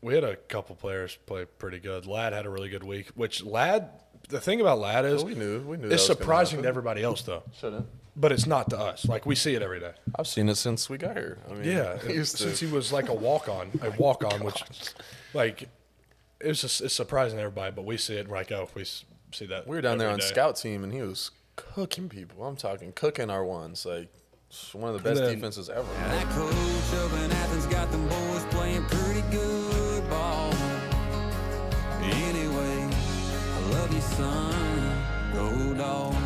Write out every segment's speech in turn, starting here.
we had a couple players play pretty good. Ladd had a really good week, which Ladd, the thing about Ladd is we knew it's surprising to everybody else, though. Shouldn't. But it's not to us. Like, we see it every day. I've seen it since we got here. I mean, Yeah, since he was like a walk-on, which, like, it's surprising to everybody, but we see it and we're like, oh, we see that. We were down there on day. scout team, and he was cooking people. I'm talking cooking our ones. Like, it's one of the best defenses ever. That coach up in Athens got them boys playing pretty good ball. Anyway, I love you, son. Go Dogs.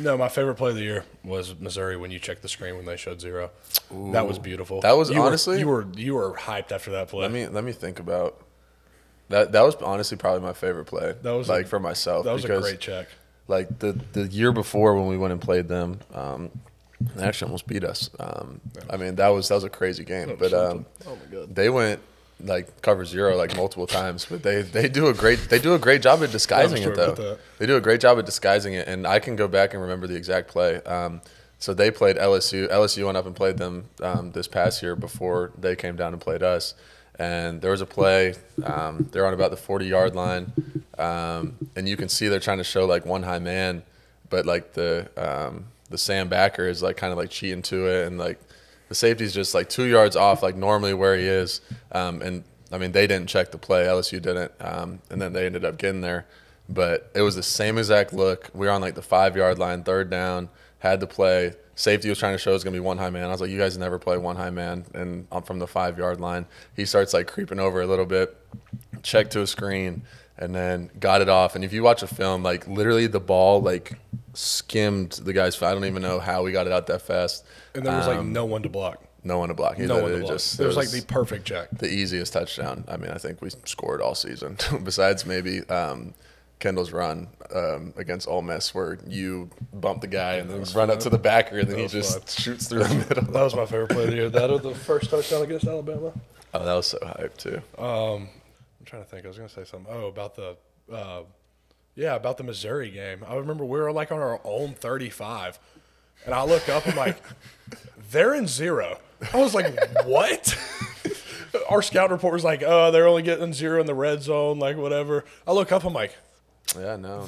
No, my favorite play of the year was Missouri when you checked the screen when they showed 0. Ooh, that was beautiful. That was you honestly were hyped after that play. Let me think about that. That was honestly probably my favorite play. That was like for myself. That was a great check. Like the year before when we went and played them, they actually almost beat us. I mean that was a crazy game. But oh my God. They went like cover 0 like multiple times, but they do a great job at disguising it though. They do a great job at disguising it, and I can go back and remember the exact play. So they played LSU. LSU went up and played them this past year before they came down and played us. And there was a play. They're on about the 40-yard line, and you can see they're trying to show like one high man, but like the Sam backer is like kind of like cheating to it, and like the safety's just like 2 yards off, like normally where he is. And I mean they didn't check the play. LSU didn't, and then they ended up getting there. But it was the same exact look. We were on like the 5-yard line, 3rd down, had the play. Safety was trying to show it's going to be one high man. I was like, you guys never play one high man. And I'm from the 5-yard line. He starts like creeping over a little bit, checked to a screen, and then got it off. And if you watch a film, like literally the ball like skimmed the guy's foot. I don't even know how we got it out that fast. And there was like no one to block. No one to block. No one to block. It was like the perfect check. The easiest touchdown. I mean, I think we scored all season, besides maybe Kendall's run against Ole Miss where you bump the guy and then run up to the backer and then he just shoots through the middle. That was my favorite play of the year. That or the first touchdown against Alabama. Oh, that was so hyped too. I'm trying to think. I was going to say something. Oh, about the Missouri game. I remember we were like on our own 35, and I look up. I'm like, they're in 0. I was like, what? Our scout report was like, oh, they're only getting 0 in the red zone, like whatever. I look up. I'm like, yeah, no,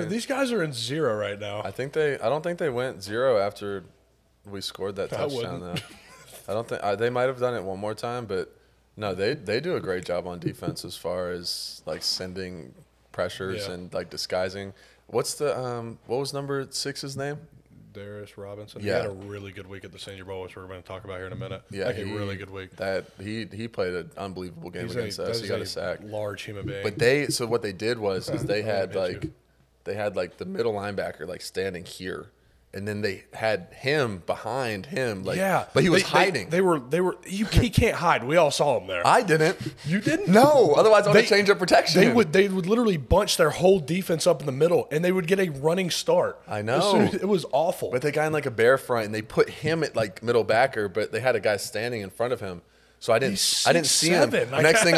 these guys are in 0 right now. I don't think they went 0 after we scored that touchdown though. I don't think they might have done it one more time, but no, they do a great job on defense as far as like sending pressures and like disguising. What's the what was number 6's name? Darius Robinson. Yeah. He had a really good week at the Senior Bowl, which we're going to talk about here in a minute. Yeah, like a really good week. That he played an unbelievable game against us. He got a sack. Large human being. But so what they did was they had like the middle linebacker like standing here. And then they had him behind him, like, but he was hiding. He can't hide. We all saw him there. I didn't. You didn't? No. Otherwise, I would change up protection. They would literally bunch their whole defense up in the middle, and they would get a running start. I know. It was awful. But they got in like a bear front, and they put him at like middle backer, but they had a guy standing in front of him. So I didn't see him. Like, next thing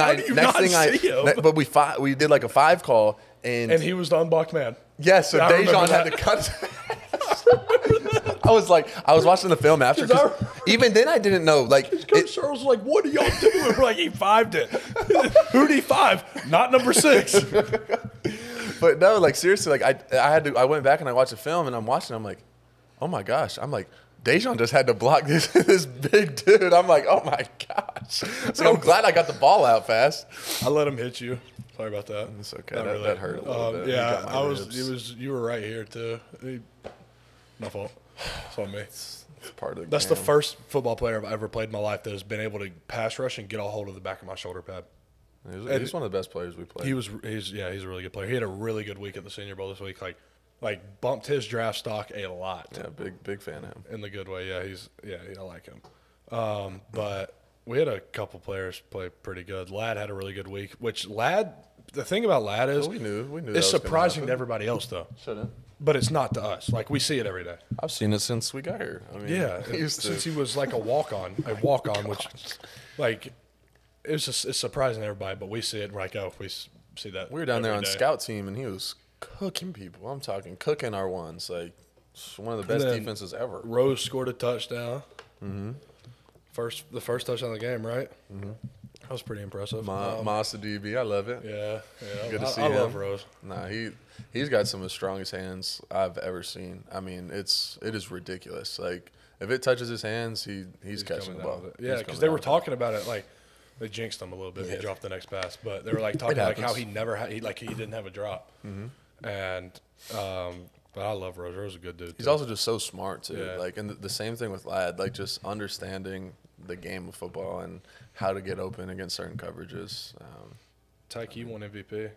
but we did like a 5 call, and he was the unblocked man. Yeah, so Dejan had to cut. I was watching the film after. Even then, I didn't know. Like, Coach Charles was like, "What are y'all doing?" We're like, "He 5'd it." Who'd he 5? Not number 6. But no, like seriously, like I went back and I watched the film and I'm watching. I'm like, oh my gosh. I'm like, Dejan just had to block this big dude. I'm like, oh my gosh. So I'm glad I got the ball out fast. I let him hit you. Sorry about that. It's okay. That hurt a little bit. Yeah, you were right here too. My fault. It's on me. It's part of the That's game. the first football player I've ever played in my life that has been able to pass rush and get a hold of the back of my shoulder pad. He's one of the best players we played. He's a really good player. He had a really good week at the Senior Bowl this week. Like bumped his draft stock a lot. Yeah, big fan of him. In the good way. Yeah, I like him. But we had a couple players play pretty good. Ladd had a really good week, which the thing about Ladd is we knew it's surprising to everybody else though. Shouldn't. But it's not to us. Like, we see it every day. I've seen it since we got here. I mean, since he was like a walk-on, which, like, it's surprising to everybody, but we see it and we're like, oh, we see that. We were down there on scout team, and he was cooking people. I'm talking cooking our ones. Like, it's one of the best defenses ever. Rose scored a touchdown. Mm-hmm. The first touchdown of the game, right? Mm-hmm. That was pretty impressive. Monster DB, I love it. Yeah. Good to see I him. love Rose. Nah, he's got some of the strongest hands I've ever seen. I mean, it is ridiculous. Like if it touches his hands, he's catching the ball. Yeah, because they were talking about it like they jinxed him a little bit. He dropped the next pass, but they were like talking like how he never had he didn't have a drop. And but I love Rose. Rose is a good dude. He's also just so smart too. Yeah. Like and the same thing with Ladd. Like just understanding the game of football and how to get open against certain coverages. Tyke won MVP.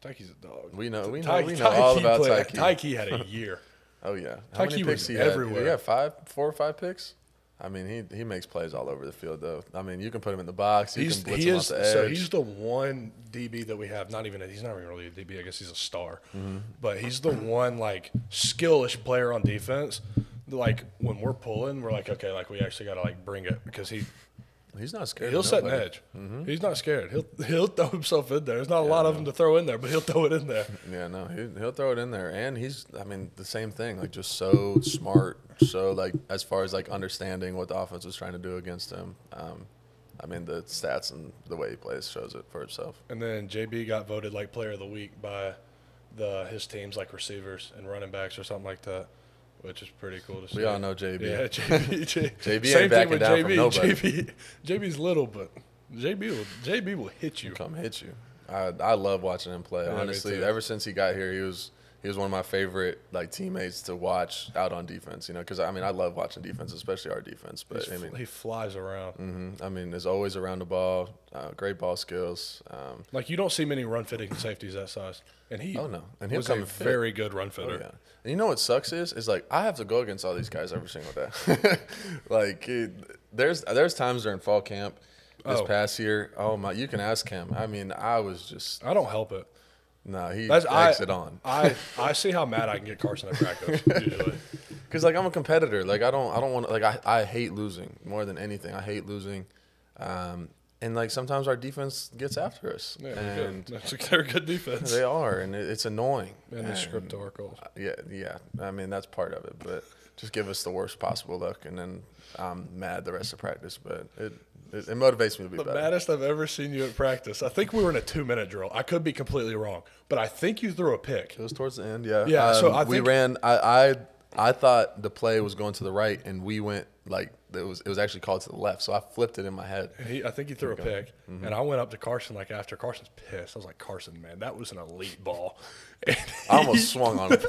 Tyke's a dog. We know all about Tyke. Tyke had a year. Oh yeah, Tyke many was picks he had? everywhere. Did he have 4 or 5 picks? I mean, he makes plays all over the field though. I mean, you can put him in the box. You can blitz him off the edge. So he's the one DB that we have. He's not even really a DB. I guess he's a star. But he's the one like skillish player on defense. Like when we're pulling, we're like, okay, like we actually got to like bring it because he's not scared. He'll set an edge. He's not scared. He'll throw himself in there. There's not a lot of them to throw in there, but he'll throw it in there. Yeah, no, he'll throw it in there, and the same thing, like just so smart, so like as far as like understanding what the offense was trying to do against him. I mean, the stats and the way he plays shows it for itself. And then JB got voted like Player of the Week by his teams, like receivers and running backs or something like that. Which is pretty cool to see. We all know JB. Yeah, JB. JB ain't backing down from nobody. JB's little, but JB will hit you. Come hit you. I love watching him play. Yeah, honestly, ever since he got here, he was one of my favorite like teammates to watch out on defense. You know, because I mean, I love watching defense, especially our defense. But I mean, he flies around. I mean, is always around the ball. Great ball skills. Like you don't see many run fitting safeties that size, and he and he'll was come a fit. very good run fitter. Oh, yeah. And you know what sucks is like I have to go against all these guys every single day. Like there's times during fall camp this past year. Oh my, you can ask him. I mean, I don't help it. No, he eggs it on. I see how mad I can get Carson at practice usually. Because like I'm a competitor. Like I don't want to. Like I hate losing more than anything. I hate losing. And like sometimes our defense gets after us. Yeah, and they're a good defense. They are, and it's annoying. And they script to our goals. Yeah. I mean that's part of it, but just give us the worst possible look, and then I'm mad the rest of practice. But it motivates me to be better. The maddest I've ever seen you at practice. I think we were in a 2-minute drill. I could be completely wrong, but I think you threw a pick. It was towards the end. Yeah. Yeah. So I think we ran. I thought the play was going to the right, and we went like it was actually called to the left. So I flipped it in my head. And I think he threw a pick, and I went up to Carson like after. Carson's pissed. I was like, Carson, man, that was an elite ball. I almost swung on him.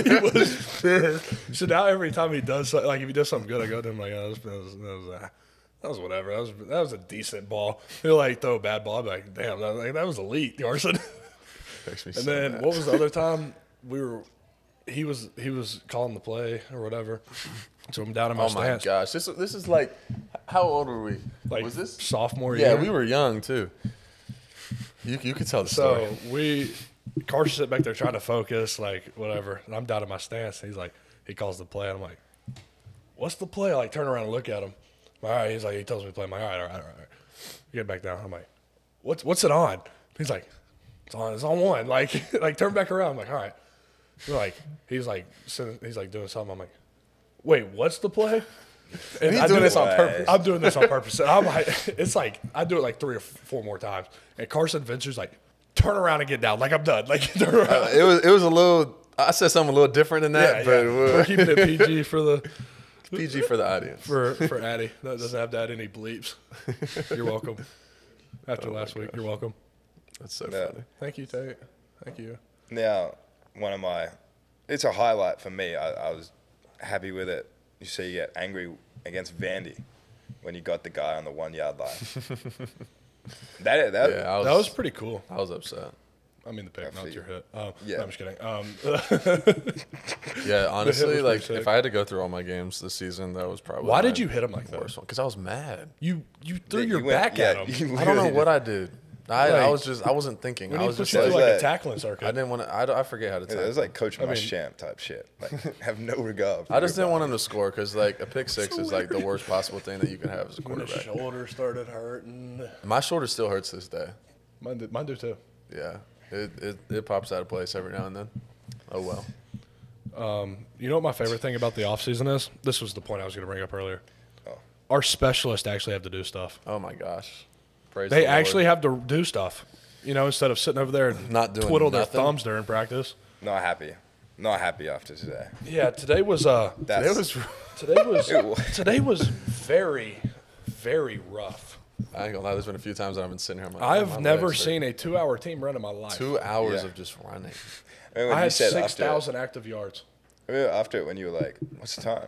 He was pissed. So now every time he does something, like if he does something good, I go to him like, oh, that was whatever. That was a decent ball. He'll like throw a bad ball. I'll be like, damn, that was elite, Carson. Makes me and so then mad. what was the other time he was calling the play or whatever. So I'm down in my stance. Oh my gosh, this is like, how old were we? Like was this sophomore year? Yeah, we were young too. You could tell the story. So Carson sit back there trying to focus, like whatever, and I'm down in my stance. And he's like, he calls the play, and I'm like, what's the play? I like turn around and look at him. All right, he's like, he tells me to play. I'm like, all right. Get back down. I'm like, what's it on? He's like, it's on one. Like turn back around. I'm like, all right. We're like, he's like doing something. I'm like, wait, what's the play? And he's doing this on purpose. I'm doing this on purpose. And I'm like, it's like I do it like 3 or 4 more times. And Carson Venture's like, turn around and get down. Like I'm done. Like turn around. It was a little. I said something a little different than that, but we're keeping it PG for the audience. For Addy. That doesn't have to add any bleeps. You're welcome. After last week, you're welcome. That's so funny. Thank you, Tate. Thank you. Now, it's a highlight for me. I was happy with it. You see, you get angry against Vandy when you got the guy on the 1 yard line. that was pretty cool. I was upset. I mean, the pick, not your hit. Yeah. No, I'm just kidding. Yeah, honestly, like if I had to go through all my games this season, that was probably why did you hit him like that? Because I was mad. You threw your back at him. I don't know what I did. I wasn't thinking. I was just like a tackling circuit. I didn't want to. I forget how to tackle. It was like Coach Muschamp type shit. Like have no regard. I just didn't want him to score because like a pick six is like the worst possible thing that you can have as a quarterback. My shoulder started hurting. My shoulder still hurts this day. Mine do too. Yeah, it pops out of place every now and then. Oh well. You know what my favorite thing about the offseason is? This was the point I was going to bring up earlier. Oh. Our specialists actually have to do stuff. Oh my gosh. Praise They the actually Lord. have to do stuff, instead of sitting over there and Not doing twiddle their nothing. thumbs during practice. Not happy. Not happy after today. Yeah, today was That's, today was very, very rough. I ain't gonna lie. There's been a few times that I've been sitting here. I'm like, I've my never legs hurt. seen a 2-hour team run in my life. 2 hours Yeah. of just running. when I you had said 6,000 active yards. after it when you were like, "What's the time?"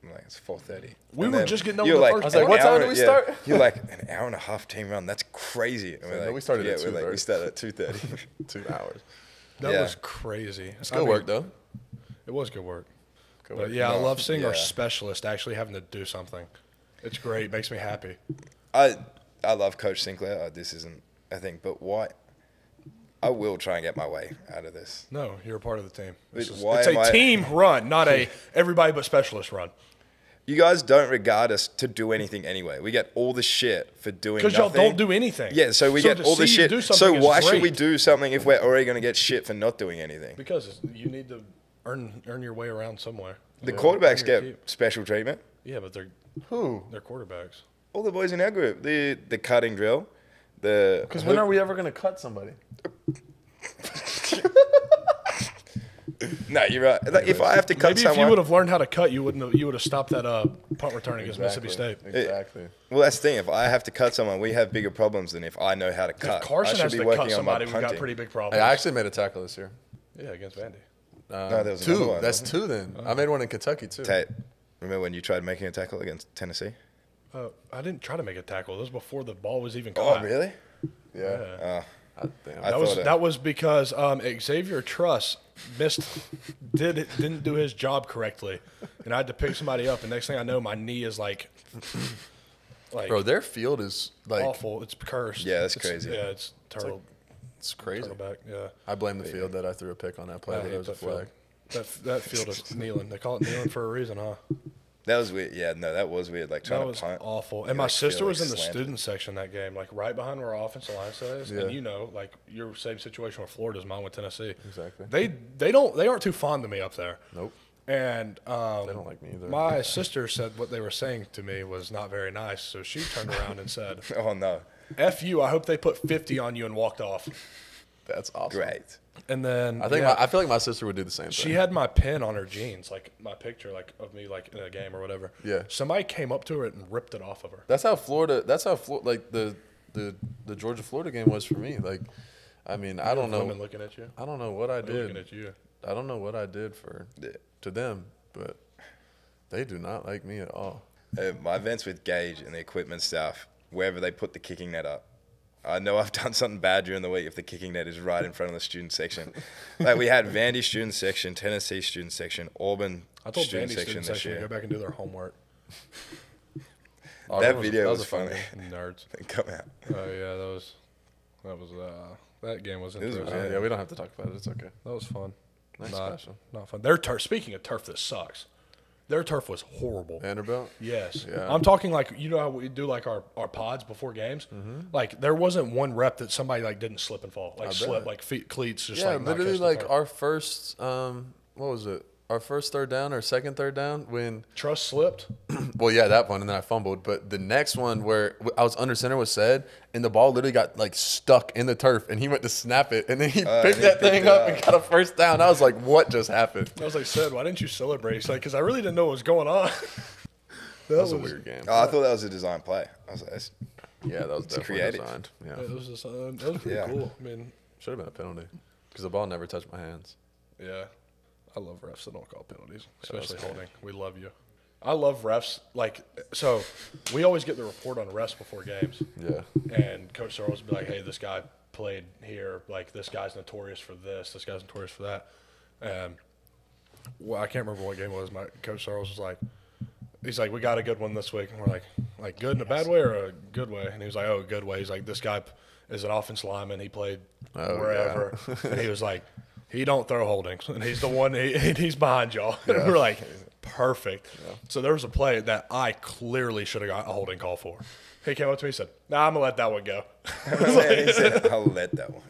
I'm like, "It's 4:30." We And were then just getting over you're the like, first I was like, one. what "An time hour- do we yeah." start? You're like, an hour and a half team run. That's crazy. And we're no, like, we started at we're like, 2:30. we started at 2:30. 2 hours. That Yeah. was crazy. It's good work though. It was good work. Good But work. yeah, I No, love seeing our yeah. specialist actually having to do something. It's great. Makes me happy. I love Coach Sinclair. This isn't a thing, but why? I will try and get my way out of this. No, you're a part of the team. Wait, It's why a am I- team run, not a everybody but specialist run. You guys don't regard us to do anything anyway. We get all the shit for doing Because nothing. y'all don't do anything. Yeah, so we get to all the see you shit. do So something is why should we great. do something if we're already going to get shit for not doing anything? Because you need to earn your way around somewhere. The quarterbacks Earn your get keep. special treatment. Yeah, but they're Who? quarterbacks. All the boys in our group. The cutting drill. The Because when are we ever gonna cut somebody? No, you're right. Like, if I have to cut Maybe if you someone, would have learned how to cut, you would have stopped that punt return against Mississippi State. Exactly. well, that's the thing. If I have to cut someone, we have bigger problems than if I know how to cut. If Carson I should has be to working cut on my somebody, we've got punting. pretty big Hey, problems. I actually made a tackle this year. Yeah, against Vandy. No, there was another Two. one, That's wasn't two then. I made one in Kentucky too. Tate, remember when you tried making a tackle against Tennessee? I didn't try to make a tackle. This was before the ball was even Oh, caught. really? Yeah. Oh, Damn. I thought That was because Xavier Truss didn't do his job correctly, and I had to pick somebody up. And next thing I know, my knee is like Bro, their field is like awful. It's cursed. Yeah, that's It's- crazy. Yeah, it's turtle. it's crazy. Turtleback. Yeah, I blame the field that I threw a pick on that play, I but hate it was a that field. flag. That field is kneeling. They call it kneeling for a reason, huh? that was weird. Yeah, no, that was weird. Like trying That to was punt. awful. You, And my like, feel, sister like, was in the slanted. student section that game, like right behind where our offensive line says. Yeah. And like your same situation with Florida's mine with Tennessee. Exactly. They aren't too fond of me up there. Nope. And They don't like me either. my sister said what they were saying to me was not very nice. So she turned around and said, Oh no, "F you! I hope they put 50 on you," and walked off. That's awesome. great. And then I think yeah, I feel like my sister would do the same thing. she had my pin on her jeans, like my picture, like of me, like in a game or whatever. Yeah. Somebody came up to her and ripped it off of her. That's how Florida. Like the Georgia Florida game was for me. Like, I mean, I don't know. Women looking at you. I don't know what I They're looking did. at you. I don't know what I did to them, but they do not like me at all. My events with Gage and the equipment staff, wherever they put the kicking net up. I know I've done something bad during the week if the kicking net is right in front of the student section. Like we had Vandy student section, Tennessee student section, Auburn I told student Vandy section student this section to year. go back and do their homework. Oh, That was- video that was a fun funny. game. Nerds. Come out. Oh yeah, that game was was interesting. Yeah, we don't have to talk about it. It's okay. That was fun. Nice not, special. not fun. Their turf. Speaking of turf, that sucks. Their turf was horrible. Vanderbilt. Yes. Yeah. I'm talking like, you know how we do like our pods before games? Like there wasn't one rep that somebody like didn't slip and fall. Like I slip, bet. like feet, cleats just Yeah, like not literally catch the like turf. our first. What was it? Our first third down or second third down when. Truss slipped. Well, yeah, that one, and then I fumbled. But the next one where I was under center was said, and the ball literally got like stuck in the turf, and he went to snap it, and then he picked he that picked thing it up up. and got a first down. I was like, what just happened? I was like, Sid, why didn't you celebrate? He's like, because I really didn't know what was going on. That was a weird game. Oh, I thought that was a design play. I was like, that's, Yeah, that was definitely creative. designed. Yeah, It was just, that was pretty Yeah. cool. I mean, should have been a penalty because the ball never touched my hands. yeah. I love refs that don't call penalties, that was especially cool. holding. We love you. I love refs. Like, so we always get the report on refs before games. Yeah, And Coach Searles would be like, hey, this guy played here. Like, this guy's notorious for this. This guy's notorious for that. Well, I can't remember what game it was. My Coach Searles was like, he's like, we got a good one this week. And we're like good in a bad way or a good way? And he was like, oh, a good way. He's like, this guy is an offensive lineman. He played Oh, wherever. And he was like, he don't throw holdings. And he's the one, he's behind y'all. And we're like, perfect. So there was a play that I clearly should have got a holding call for. He came up to me and said, nah, I'm going to let that one go. he said, I'll let that one.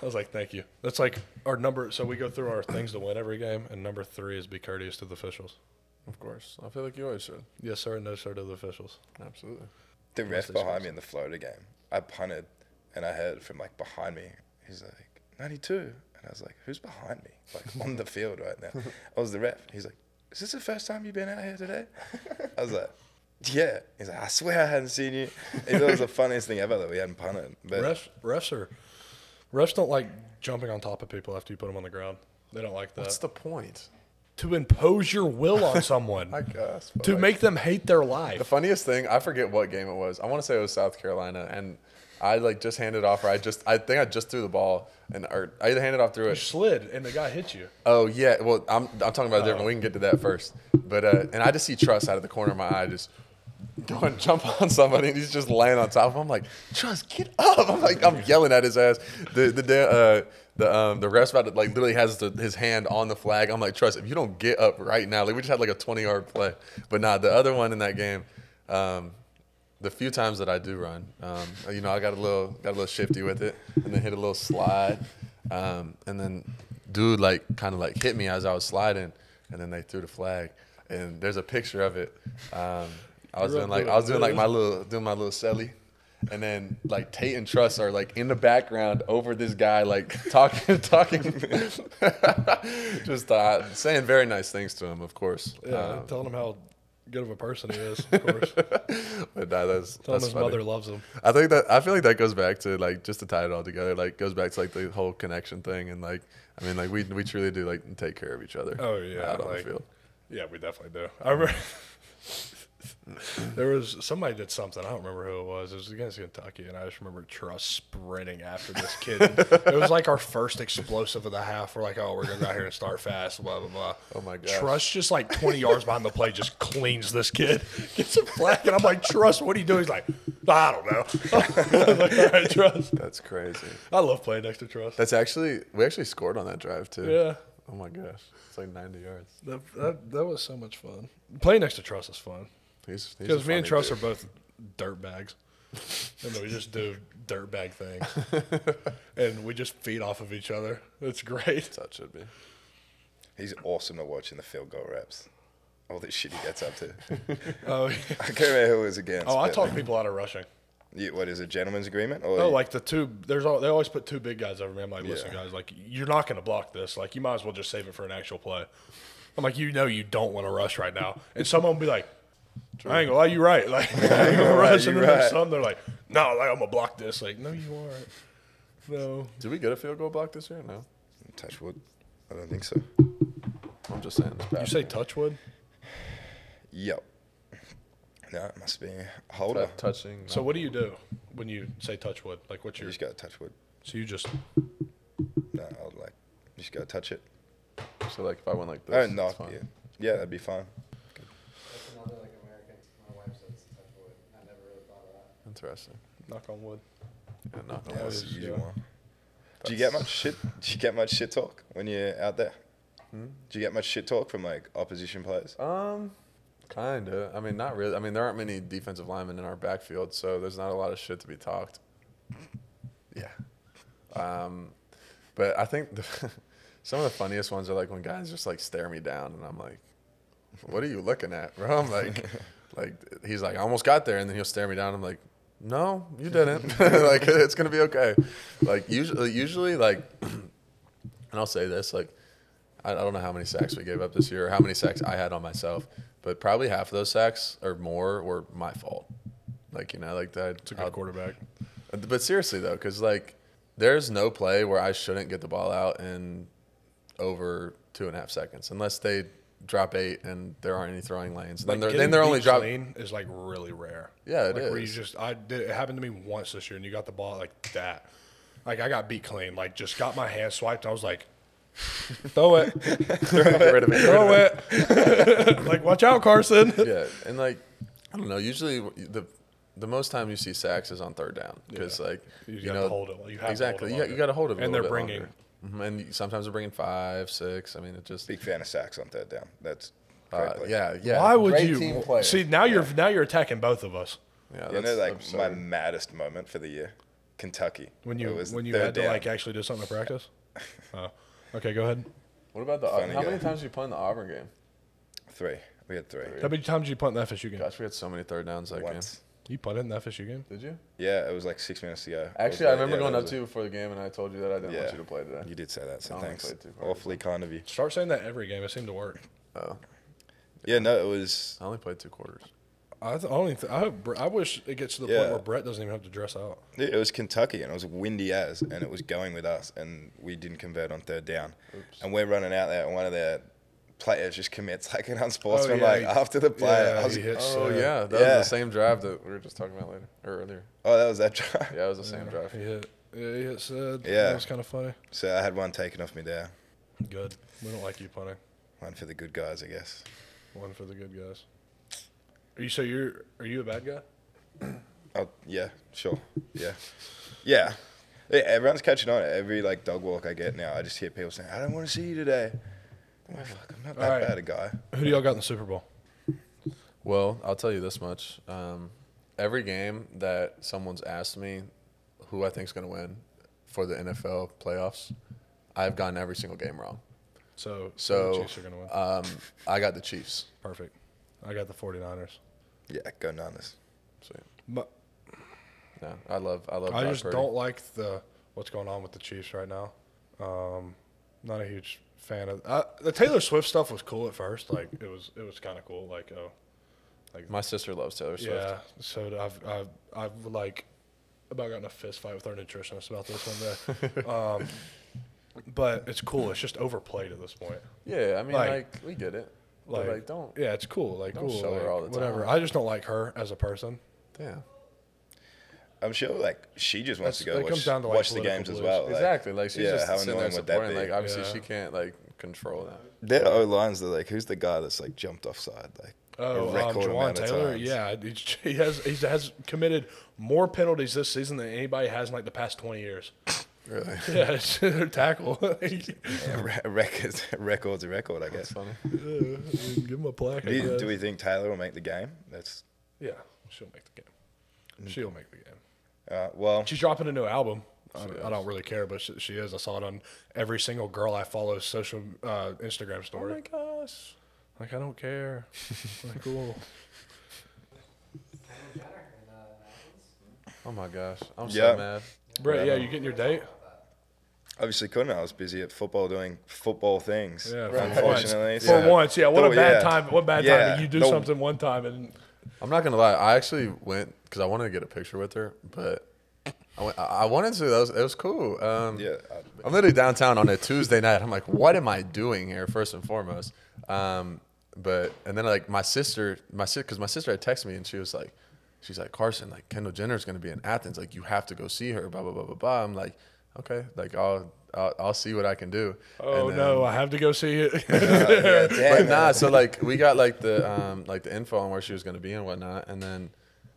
I was like, thank you. That's like our number. So we go through our things to win every game. And number 3 is be courteous to the officials. of course. I feel like you always should. Yes, sir. And no, sir to the officials. Absolutely. The ref behind me in the Florida game, I punted, and I heard from like behind me, he's like 92, and I was like, who's behind me, like on the field right now? I was the ref. He's like, is this the first time you've been out here today? I was like, yeah. He's like, I swear I hadn't seen you. He thought it was the funniest thing ever that we hadn't punted. But refs don't like jumping on top of people after you put them on the ground. They don't like that. What's the point? To impose your will on someone. I guess. To like, make them hate their life. The funniest thing, I forget what game it was. I want to say it was South Carolina, and I like just handed off, or I think I just threw the ball, or I either handed off through it. You slid, and the guy hit you. Oh yeah, well I'm talking about a different. We can get to that first, but and I just see Truss out of the corner of my eye just go and jump on somebody, and he's just laying on top of him. I'm like, Truss, get up! I'm yelling at his ass. The ref's about to like literally has his hand on the flag. I'm like, Truss, if you don't get up right now, like we just had like a 20-yard play, but nah, the other one in that game. The few times that I do run, I got a little shifty with it, and then hit a little slide, and then dude like kind of like hit me as I was sliding, and then they threw the flag, and there's a picture of it. I was doing my little celly, and then like Tate and Truss are like in the background over this guy like talking, just saying very nice things to him, of course. Yeah, telling him how good of a person he is, of course. But that's his funny. mother loves him. I feel like that goes back to like just to tie it all together, like goes back to like the whole connection thing, and like I mean like we truly do like take care of each other. Oh yeah, out on the field. Yeah, we definitely do. I remember there was somebody did something. I don't remember who it was. It was against Kentucky, and I just remember Truss sprinting after this kid. It was like our first explosive of the half. We're like, oh, we're gonna go out here and start fast, blah blah blah. Oh my god! Truss just like 20 yards behind the play, just cleans this kid, gets a flag, and I'm like, Truss, what are you doing? He's like, I don't know. I was like, all right, Truss. That's crazy. I love playing next to Truss. We actually scored on that drive too. Yeah. Oh my gosh, it's like 90 yards. That was so much fun. Playing next to Truss is fun. Because me and Truss are both dirt bags. And we just do dirt bag things. And we just feed off of each other. It's great. That should be. He's awesome to watch in the field goal reps. All the shit he gets up to. Oh, yeah. I can't remember who it was against. Oh, I talk people out of rushing. What is it, gentleman's agreement? Or no, like the two. They always put two big guys over me. I'm like, listen, guys, like you're not going to block this. Like you might as well just save it for an actual play. I'm like, you don't want to rush right now. And someone will be like, I ain't gonna lie, you right. Like I ain't gonna rush. And then there's some they're like, no, like I'm gonna block this. Like, no, you aren't. No. Did we get a field goal block this year? No. Touch wood. I don't think so. I'm just saying. You say touchwood? Yep. No, it must be a holder. Touching. So what do you do when you say touchwood? Like what's You your? just gotta touch wood. So you just. No, I'll like just gotta touch it. So like if I went like this. Oh, knock. Yeah, that'd be fine. That's another like American. My wife says touch wood. I never really thought of that. Interesting. Knock on wood. Yeah, knock on Yeah, wood. that's the usual one. Do you get much shit? Do you get much shit talk when you're out there? Do you get much shit talk from like opposition players? Kinda. I mean, not really. I mean, there aren't many defensive linemen in our backfield, so there's not a lot of shit to be talked. Yeah. But I think some of the funniest ones are like when guys just like stare me down, and I'm like, "What are you looking at, bro?" I'm like he's like, "I almost got there," and then he'll stare me down. I'm like, "No, you didn't." Like it's gonna be okay. Like usually like, and I'll say this like. I don't know how many sacks we gave up this year or how many sacks I had on myself, but probably half of those sacks or more were my fault. Like, like that. It's a good quarterback. But seriously, though, because, like, there's no play where I shouldn't get the ball out in over 2.5 seconds unless they drop 8 and there aren't any throwing lanes. Like then they're only dropping. Clean is, like, really rare. Yeah, it is. Where you it happened to me once this year, and you got the ball like that. Like, I got beat clean. Like, just got my hand swiped, and I was like, throw it. Throw it. Like, watch out, Carson. Yeah, and like, I don't know. Usually, the most time you see sacks is on third down because like you got to hold it. You have exactly. To hold it You got to hold it. And they're bringing. And sometimes they're bringing 5, 6. I mean, it just Big fan of sacks on third down. That's great play. yeah. Why would Great you team player. see now? You're attacking both of us. Yeah, You know, like absurd. my maddest moment for the year, Kentucky. When you It was had third to down. like actually do something to practice. Oh, okay, go ahead. What about the Funny how guy. many times did you play in the Auburn game? 3. We had 3. How many times did you punt in the FSU game? Gosh, we had so many third downs that Once. You punted in the FSU game? Did you? Yeah, it was like 6 minutes to go. Actually, I remember yeah, going that up was to you before the game, and I told you that I didn't want Yeah. you to play today. You did say that, so I only thanks. played 2 quarters. Awfully kind of you. Start saying that every game. It seemed to work. Oh, Yeah, no, it was. I only played 2 quarters. I wish it gets to the point Yeah. where Brett doesn't even have to dress out. It was Kentucky, and it was windy as, and it was going with us, and we didn't convert on 3rd down. Oops. And we're running out there, and one of their players just commits like an unsportsmanlike after the play. Yeah, I was, he hits, Oh, yeah. That Yeah. was the same drive that we were just talking about earlier. oh, that was that drive. Yeah, it was the same drive. He hit. Yeah, he hit Sid. Yeah. That was kind of funny. So I had one taken off me there. Good. We don't like you punting. One for the good guys, I guess. One for the good guys. Are you a bad guy? Oh, yeah, sure. Yeah. Yeah. Yeah, everyone's catching on. Every like dog walk I get now, I just hear people saying, I don't want to see you today. I'm like, fuck, I'm not that All right. bad a guy. Who do y'all got in the Super Bowl? Well, I'll tell you this much. Every game that someone's asked me who I think is going to win for the NFL playoffs, I've gotten every single game wrong. So the So Chiefs are going to win. I got the Chiefs. Perfect. I got the 49ers. Yeah, go Niners. Sweet. But Yeah, I love. I Brock just Purdy. don't like what's going on with the Chiefs right now. Not a huge fan of the Taylor Swift stuff. Was cool at first, like it was kind of cool. Like My sister loves Taylor Swift. yeah. So I've like about gotten a fist fight with our nutritionist about this one day. But it's cool. It's just overplayed at this point. Yeah, I mean, Like- we get it. Like, But, don't. Yeah, it's cool. Like don't cool. show her like, all the whatever. time. I just don't like her as a person. Yeah. I'm sure like she just wants to go It comes watch, down to, like, watch the political games as beliefs. well. Like, Exactly. Like she's yeah, just how sitting there annoying would that supporting. be? Like obviously Yeah. she can't like control that. Their O lines are like, who's the guy that's like jumped offside? Like Oh, a record Juwan amount of Taylor. times. Yeah, he has committed more penalties this season than anybody has in like the past 20 years. Really. Yeah, it's their tackle. Yeah, record's a record, I guess. That's funny. Give him a plaque. I guess. Do we think Taylor will make the game? That's Yeah, she'll make the game. She'll make the game. well. She's dropping a new album. I don't really care, but she is. I saw it on every single girl I follow's social Instagram Oh story. my gosh. Like, I don't care. Like, cool. Kendall Jenner in Athens. Oh my gosh. I'm Yeah. so mad. Brett, yeah, you getting your date? Obviously couldn't. I was busy at football doing football things. Yeah, unfortunately. For once, yeah. What a bad time. What bad time Yeah, that you do no. something one time and I'm not gonna lie. I actually went because I wanted to get a picture with her, but I wanted to. It was cool. Yeah. I'm literally downtown on a Tuesday night. I'm like, what am I doing here? First and foremost. But and then like my sister had texted me and she's like, Carson, like Kendall Jenner's gonna be in Athens. Like you have to go see her. Blah blah blah blah blah. I'm like, okay, like I'll see what I can do. oh And then- no, I have to go see it. Yeah, damn. But nah, so like we got like the info on where she was gonna be and whatnot, and then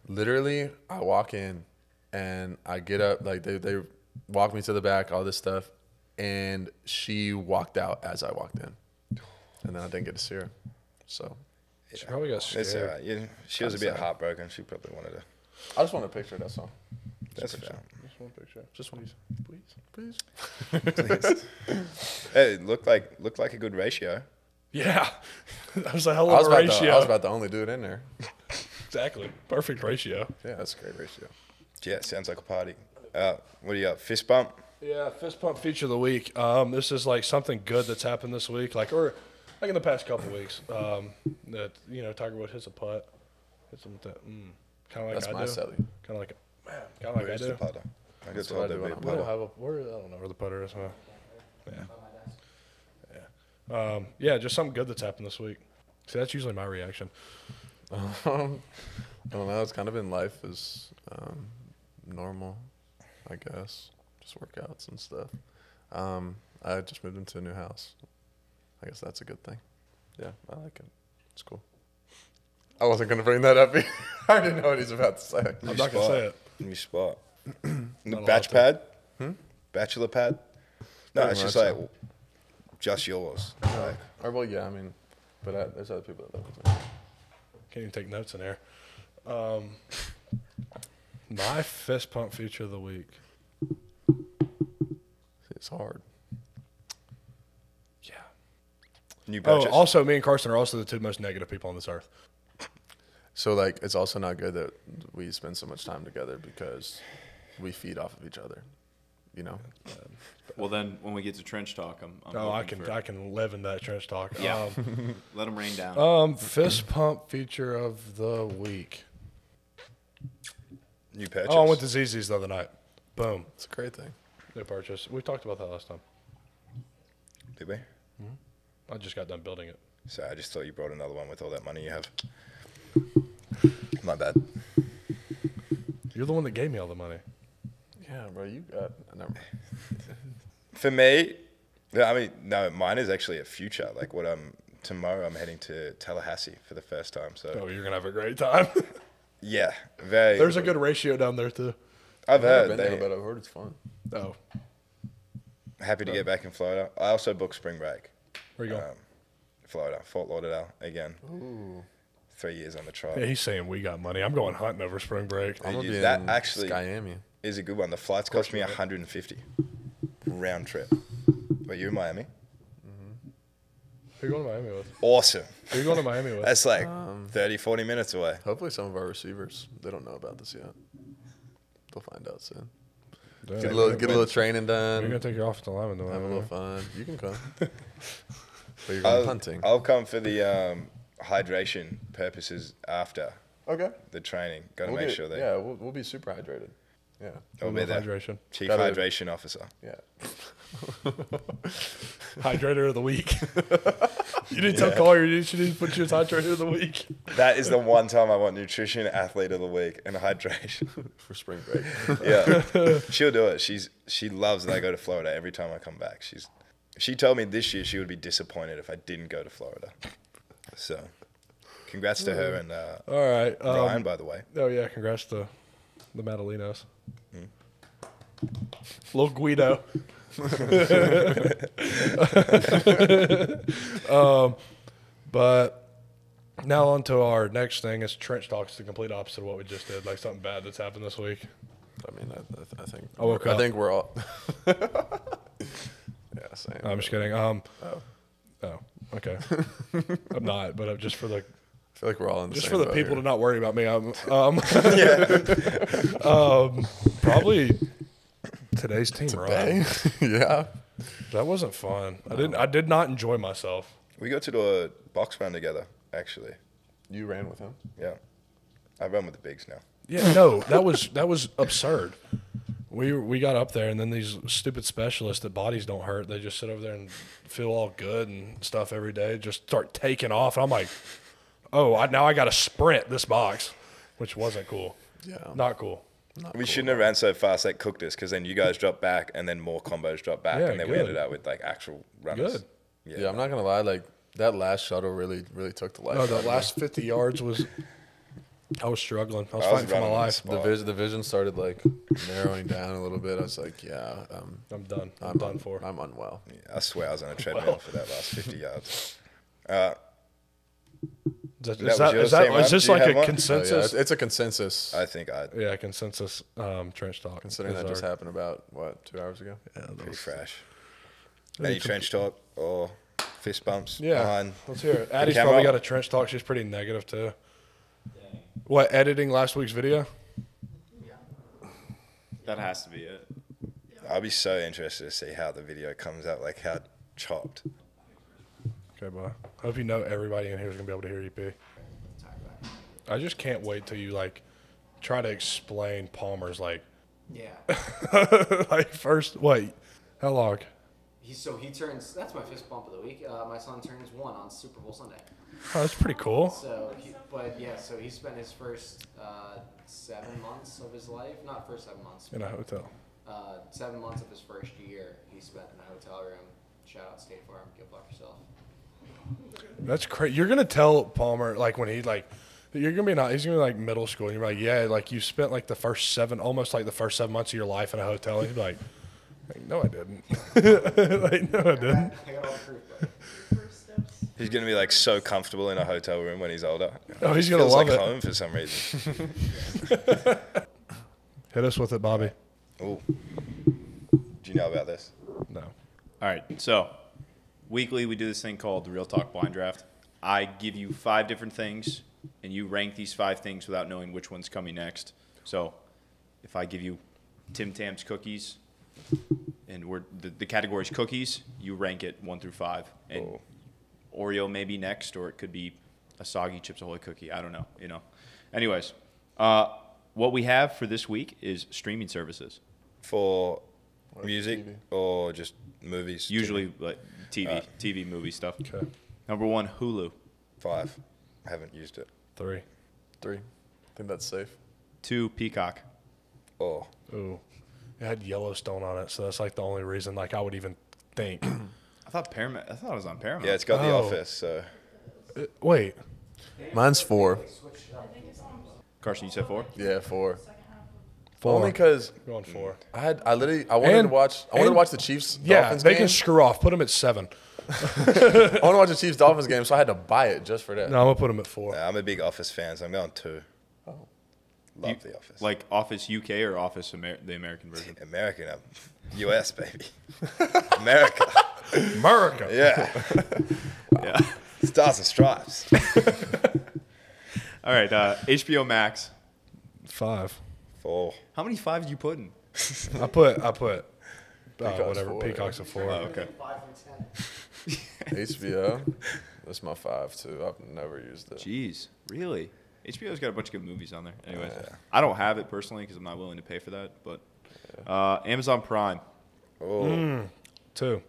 literally I walk in and I get up, like they walk me to the back, all this stuff, and she walked out as I walked in, and then I didn't get to see her. So She probably got scared. It's all right. Yeah, she was a bit heartbroken. She probably wanted to. I just want a picture. That's all. That's fair. Just one picture. Just one, please. Hey, it looked like a good ratio. Yeah, that was a hell I of was a about ratio. I was about the only dude in there. Exactly, perfect ratio. Yeah, that's a great ratio. Yeah, sounds like a party. What do you got? Fist bump? Yeah, fist pump feature of the week. This is like something good that's happened this week, like in the past couple weeks. That Tiger Woods hits a putt, hits him with that. Kind of like That's I my do. celly. Kind of like I Where's do. the putter? I got That's what I told do there'd when be a I'm We don't putter. have I don't know where the putter is. Huh? On my desk. Yeah, just something good that's happened this week. See, that's usually my reaction. I don't know. It's kind of in life is normal, I guess. Just workouts and stuff. I just moved into a new house. I guess that's a good thing. Yeah, I like it. It's cool. I wasn't gonna bring that up. I already know what he's about to say. I'm not gonna say it. New spot. Not Batch allowed pad? Bachelor pad? No, Pretty it's just much like just yours. Like, Or well, yeah. I mean, but there's other people that live with me. Can't even take notes in there. My fist pump feature of the week. It's hard. Yeah. new Oh, purchase. also, me and Carson are also the two most negative people on this earth. So, like, it's also not good that we spend so much time together because we feed off of each other, you know? Well, then when we get to trench talk, I'm I hoping can I can live in that trench talk. Yeah. Let them rain down. Fist pump feature of the week. New purchase. Oh, I went to ZZ's the other night. Boom. It's a great thing. New purchase. We talked about that last time. Did we? I just got done building it. So I just thought you brought another one with all that money you have. My bad. You're the one that gave me all the money. Yeah, bro, you got never. For me, I mean, no, mine is actually a future. Like tomorrow I'm heading to Tallahassee for the first time. So Oh, you're gonna have a great time. yeah, very. There's a good ratio down there too. I've I've never heard. been They, there, but I've heard it's fun. Oh, happy to get back in Florida. I also booked spring break. where you going? Florida, Fort Lauderdale again. Ooh. 3 years on the trial. Yeah, he's saying we got money. I'm going hunting over spring break. I'm gonna Dude, be that in actually Miami. is a good one. The flights cost me $150 round trip. But you're in Miami. Who you going to Miami with? Awesome. Who you going to Miami with? That's like 30, 40 minutes away. Hopefully, some of our receivers they don't know about this yet. They'll find out soon. Yeah, Get a little training You're gonna done. take your offensive lineman to Have a Miami. little fun. You can come. But you're going hunting. I'll come for the hydration purposes after Okay. the training. Got to make sure that Yeah, we'll be super hydrated. Yeah. I'll be there. Hydration. Chief Gotta- hydration officer. Yeah. Hydrator of the week. You didn't tell Collier you didn't put you as hydrator of the week. That is the one time I want nutrition, athlete of the week, and hydration. For spring break. Yeah, she'll do it. She loves that I go to Florida every time I come back. She told me this year she would be disappointed if I didn't go to Florida. So, congrats to her and All right. Ryan, by the way. Oh yeah, congrats to the Madalinos. Little Guido. But now on to our next thing. Is trench talk. It's the complete opposite of what we just did. Like something bad that's happened this week. I mean, I think. I woke I up. think we're all. Yeah, same. I'm just kidding. Oh, okay. I'm not, but I'm just for the I feel like we're all in the just same for the boat people here. to not worry about me. Probably today's team run. Yeah. That wasn't fun. I did not enjoy myself. We got to do a box run together, actually. You ran with him. Yeah, I run with the bigs now. Yeah, no, that was absurd. We got up there, and then these stupid specialists that bodies don't hurt, they just sit over there and feel all good and stuff every day, just start taking off. I'm like, oh, now I got to sprint this box, which wasn't cool. Yeah. Not cool. We shouldn't have ran so fast. That cooked us because then you guys dropped back and then more combos dropped back, Yeah, and then we good. ended up with like actual runners. Good. Yeah, I'm not gonna lie. Like that last shuttle really took the life. No, out the of me. last 50 yards was, I was struggling. I was I was fighting for my running on the life. spot. The vision started like narrowing down a little bit. I was like, yeah, I'm done. I'm done for. I'm unwell. Yeah, I swear I was on a treadmill for that last 50 yards. Is was yours, same one? is this Do you like have a one? So, consensus? yeah, it's a consensus. I think I Yeah, consensus trench talk. Considering is that just our- happened about what 2 hours ago. Yeah, that pretty was- fresh. Any trench talk or fist bumps Yeah, behind? let's hear it. Addie's camera probably on. got a trench talk. She's pretty negative too. What, editing last week's video? That has to be it. I'll be so interested to see how the video comes out, like how chopped. Okay, bye. Hope you know everybody in here is gonna be able to hear you, P. I just can't wait till you like try to explain Palmer's like Yeah. like first. Wait, how long? He turns. That's my fist bump of the week. My son turns 1 on Super Bowl Sunday. Oh, that's pretty cool. So, so he spent his first 7 months of his life, not first 7 months, In a hotel. 7 months of his first year, he spent in a hotel room. Shout out State Farm. Go fuck yourself. That's crazy. You're gonna tell Palmer like when he like. You're gonna be not. He's gonna be like middle school, and you're like, yeah, like you spent like almost like the first 7 months of your life in a hotel. And he'd be like, no, I didn't. Like, no, I didn't. I got all the proof, buddy. He's gonna be like so comfortable in a hotel room when he's older. Oh, he's gonna Feels love like it. home for some reason. Hit us with it, Bobby. Ooh. Do you know about this? No. All right, so weekly we do this thing called the Real Talk Blind Draft. I give you 5 different things. and you rank these 5 things without knowing which one's coming next. So if I give you Tim Tam's cookies, and the category's cookies, you rank it 1 through 5. And Oreo maybe next, or it could be a soggy Chips Ahoy cookie. I don't know, Anyways, what we have for this week is streaming services. For music or just movies? Usually like TV, movie stuff. Okay. Number 1, Hulu. 5. I haven't used it. 3. 3. I think that's safe. 2, Peacock. Oh. Ooh. It had Yellowstone on it, so that's like the only reason like I would even think. I thought it was on Paramount. Yeah, it's got The Office, so. Wait. Mine's 4. Carson, you said 4? Yeah, 4. 4. Only because Going 4. I wanted to watch the Chiefs Yeah, Dolphins they game. can screw off. Put them at 7. I want to watch the Chiefs Dolphins game, so I had to buy it just for that. No, I'm gonna put them at 4. I'm a big Office fan, so I'm going 2. Oh. Love The Office. Like Office UK or Office the American version? American. US, baby. America. America. Yeah. Yeah. Stars and Stripes. All right, HBO Max. 5. 4. How many 5s did you put in? I put Peacock's whatever. 4, Peacock's a 4. Oh, okay. 5 through 10. HBO. That's my 5 too. I've never used it. Jeez, really? HBO's got a bunch of good movies on there. Anyways, I don't have it personally because I'm not willing to pay for that. But Amazon Prime. Oh. 2.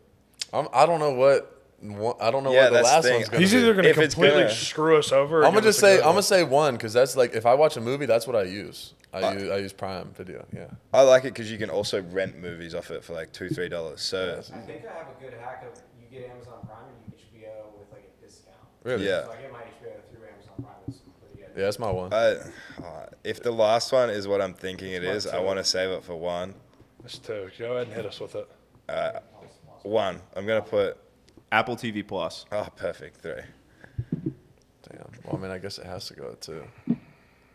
I don't know what. I don't know Yeah, what the that's the last thing. one's gonna He's be. either gonna If it's completely gonna- screw us over. Or I'm give gonna us just a say good I'm one. gonna say 1 because that's like if I watch a movie, that's what I use. I use Prime Video. Yeah. I like it because you can also rent movies off it for like $2-3. So I think I have a good hack of you get Amazon Prime and you get HBO with like a discount. Really? yeah, So I get my HBO through Amazon Prime. It's pretty good. Yeah, that's my 1. if the last one is what I'm thinking it is, I too. want to save it for 1. That's 2. Go ahead and hit us with it. 1. I'm gonna put. Apple TV Plus. Oh, perfect. 3. Damn. Well, I mean, I guess it has to go at 2.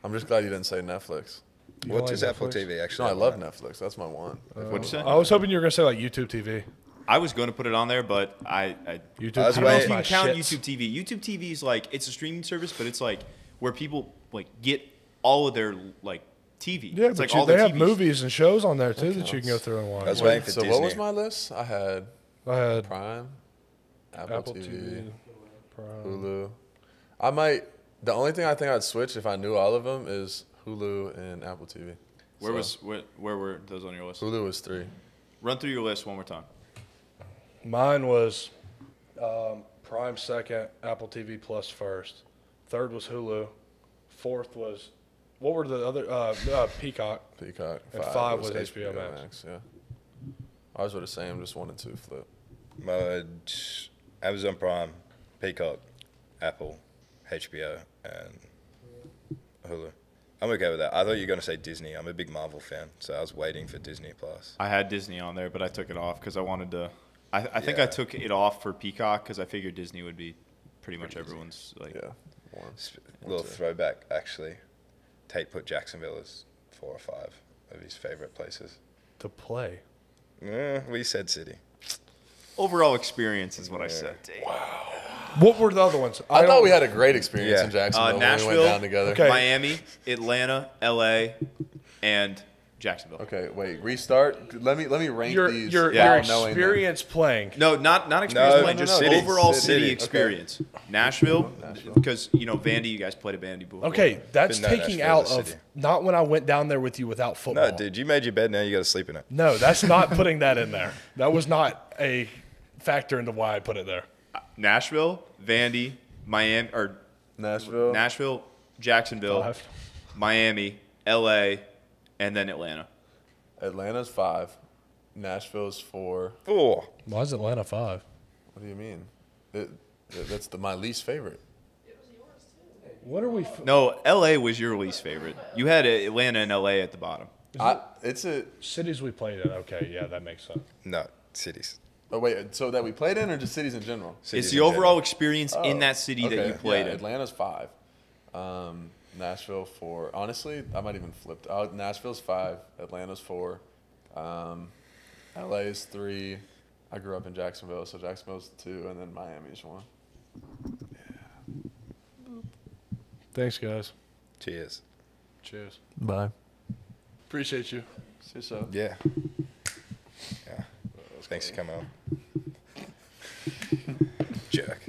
I'm just glad you didn't say Netflix. What like is Apple Netflix? TV No, actually? I love Netflix. That's my 1. What'd you say? I was hoping you were gonna say like YouTube TV. I was going to put it on there, but I YouTube I was TV. don't know if waiting- you My can count shits. YouTube TV. YouTube TV is like it's a streaming service, but it's like where people like get all of their like TV. Yeah, it's but like all they their have TVs. movies and shows on there too that you can go counts. through and watch. I was waiting for So Disney. what was my list? I had I had Prime, Apple, Apple TV, TV, Prime. Hulu. I might. The only thing I think I'd switch if I knew all of them is Hulu and Apple TV. Where So, where were those on your list? Hulu was 3. Run through your list one more time. Mine was Prime second, Apple TV Plus first. Third was Hulu. Fourth was what were the other? Peacock. Peacock. And 5 was HBO Max. Yeah. I was the same, just 1 and 2 flip. Amazon Prime, Peacock, Apple, HBO, and Hulu. I'm okay with that. I thought you were going to say Disney. I'm a big Marvel fan, so I was waiting for Disney Plus. I had Disney on there, but I took it off because I wanted to. I think I Yeah. took it off for Peacock because I figured Disney would be pretty much everyone's like. Yeah. 1. Little throwback, actually. Tate put Jacksonville as 4 or 5 of his favorite places. To play. We said city. Overall experience is what I said. What were the other ones? I thought don't- we had a great experience Yeah. in Jacksonville when we Nashville, went down together. Okay. Miami, Atlanta, LA, and Jacksonville. Okay, wait. Restart. Let me rank your these. your, Yeah. your knowing them. experience playing. No, not experience No, playing, no, just no, city. overall City. city Okay. experience. Nashville, because Vandy, you guys played at Vandy before. Okay, that's But no, taking Nashville out is a of city. not when I went down there with you without football. No, dude, you made your bed, now you got to sleep in it. No, that's not putting that in there. That was not a factor into why I put it there. Nashville, Vandy, Miami, or Nashville. Jacksonville, 5. Miami, LA, and then Atlanta. Atlanta's 5. Nashville's 4. 4. Why is Atlanta 5? What do you mean? That's my least favorite. What are we? No, LA was your least favorite. You had Atlanta and LA at the bottom. It's a. Cities we played in. Okay, yeah, that makes sense. No, cities. Oh wait, so that we played in or just cities in general? Cities It's the in overall general. experience in that city that you played yeah, in. Atlanta's 5. Nashville 4. Honestly, I might even flip. Nashville's 5. Atlanta's 4. LA's 3. I grew up in Jacksonville, so Jacksonville's 2, and then Miami's 1. Thanks, guys. Cheers. Cheers. Bye. Appreciate you. See you soon. Yeah. Yeah. Thanks for coming on. Jerk.